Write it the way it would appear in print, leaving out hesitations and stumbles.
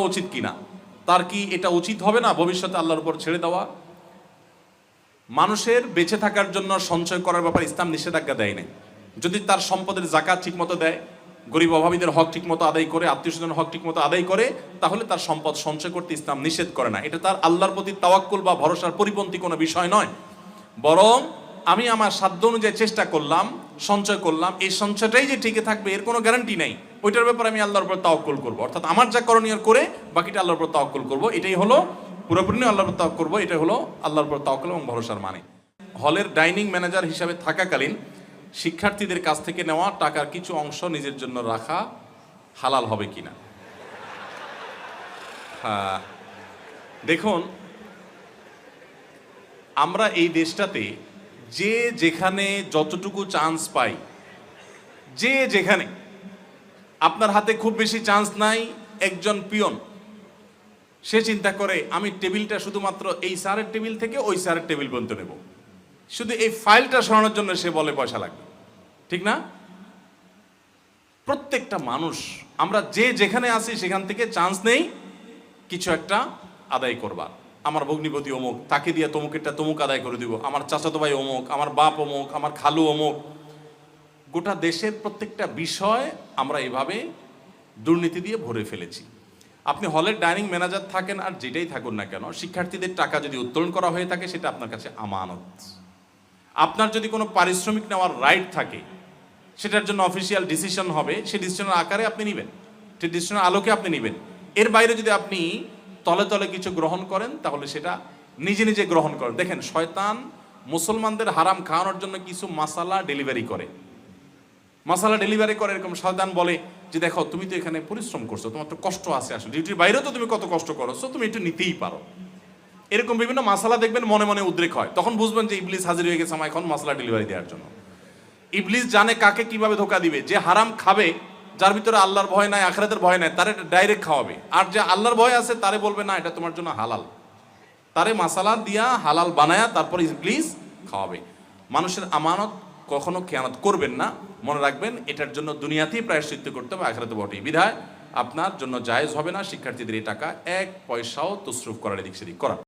উচিত কিনা, তার কি এটা উচিত হবে না ভবিষ্যতে আল্লাহর উপর ছেড়ে দেওয়া? মানুষের বেঁচে থাকার জন্য সঞ্চয় করার ব্যাপারে ইসলাম নিষেধাজ্ঞা দেয় নাই। যদি তার সম্পদের জাকাত ঠিক মতো দেয়, গরিব অভাবীদের হক ঠিক মতো আদায় করে, আত্মীয় স্বজনের হক ঠিক মতো আদায় করে, তাহলে তার সম্পদ সঞ্চয় করতে ইসলাম নিষেধ করে না। এটা তার আল্লাহর প্রতি তাওয়াক্কুল বা ভরসার পরিপন্থী কোনো বিষয় নয়। বরং আমি আমার সাধ্য অনুযায়ী চেষ্টা করলাম, সঞ্চয় করলাম, এই সঞ্চয়টাই যে টিকে থাকবে এর কোনো গ্যারান্টি নাই। ওইটার ব্যাপারে আমি আল্লাহর উপর তাওয়াক্কুল করবো, অর্থাৎ আমার যা করণীয় করে বাকিটা আল্লাহর উপর তাওয়াক্কুল করবো। এটাই হলো পুরোপুরি আল্লাহর উপর তাওয়াক্কুল করবো, এটাই হলো আল্লাহর উপর তাওয়াক্কুল এবং ভরসার মানে। হলের ডাইনিং ম্যানেজার হিসাবে থাকাকালীন শিক্ষার্থীদের কাছ থেকে নেওয়া টাকার কিছু অংশ নিজের জন্য রাখা হালাল হবে কিনা? হ্যাঁ, দেখুন, আমরা এই দেশটাতে যে যেখানে যতটুকু চান্স পাই, যে যেখানে, আপনার হাতে খুব বেশি চান্স নাই, একজন পিয়ন সে চিন্তা করে আমি টেবিলটা শুধুমাত্র এই স্যারের টেবিল থেকে ওই স্যারের টেবিল পর্যন্ত নেব, শুধু এই ফাইলটা সরানোর জন্য সে বলে পয়সা লাগবে, ঠিক না? প্রত্যেকটা মানুষ আমরা যে যেখানে আছি সেখান থেকে চান্স নেই কিছু একটা আদায় করবার। আমার ভগ্নিপতি অমুক, তাকে দিয়ে তমুকেরটা তমুক আদায় করে দিব, আমার চাচাতো ভাই অমুক, আমার বাপ অমুক, আমার খালু অমুক। গোটা দেশের প্রত্যেকটা বিষয় আমরা এভাবে দুর্নীতি দিয়ে ভরে ফেলেছি। আপনি হলের ডাইনিং ম্যানেজার থাকেন আর যেটাই থাকুন না কেন, শিক্ষার্থীদের টাকা যদি উত্তোলন করা হয়ে থাকে সেটা আপনার কাছে আমানত। আপনার যদি কোনো পারিশ্রমিক নেওয়ার রাইট থাকে, সেটার জন্য অফিসিয়াল ডিসিশন হবে, সেই ডিসিশনের আকারে আপনি নেবেন, সেই ডিসিশনের আলোকে আপনি নেবেন। এর বাইরে যদি আপনি তলে তলে কিছু গ্রহণ করেন তাহলে সেটা নিজে নিজে গ্রহণ করেন। দেখেন, শয়তান মুসলমানদের হারাম খাওয়ানোর জন্য কিছু মাসালা ডেলিভারি করে, এরকম শয়তান বলে যে দেখো তুমি তো এখানে পরিশ্রম করছো, তোমার তো কষ্ট আছে, আসলে ডিউটির বাইরেও তো তুমি কত কষ্ট করছো, তুমি একটু নিতেই পারো। এরকম বিভিন্ন মাসালা দেখবেন মনে মনে উদ্রেক হয়, তখন বুঝবেন যে ইবলিস হাজির হয়ে গেছে আমার এখন মাসালা ডেলিভারি দেওয়ার জন্য। ইবলিস জানে কাকে কিভাবে ধোকা দিবে। যে হারাম খাবে, যার ভিতরে আল্লাহর ভয় নাই, আখিরাতের ভয় নাই, তারে ডাইরেক্ট খাওয়াবে। আর যে আল্লাহর ভয় আছে তারে বলবে না এটা তোমার জন্য হালাল, তারে মাসালা দিয়া হালাল বানায়া তারপর ইবলিস খাওয়াবে। মানুষের আমানত কখনো খেয়ানত করবেন না, মনে রাখবেন এটার জন্য দুনিয়াতেই প্রায়শ্চিত্ত করতে হবে, আখিরাতে বটেই। বিধায় আপনার জন্য জায়েজ হবে না শিক্ষার্থীদের এই টাকা এক পয়সাও তসরুফ করার এদিক সেদিক করা।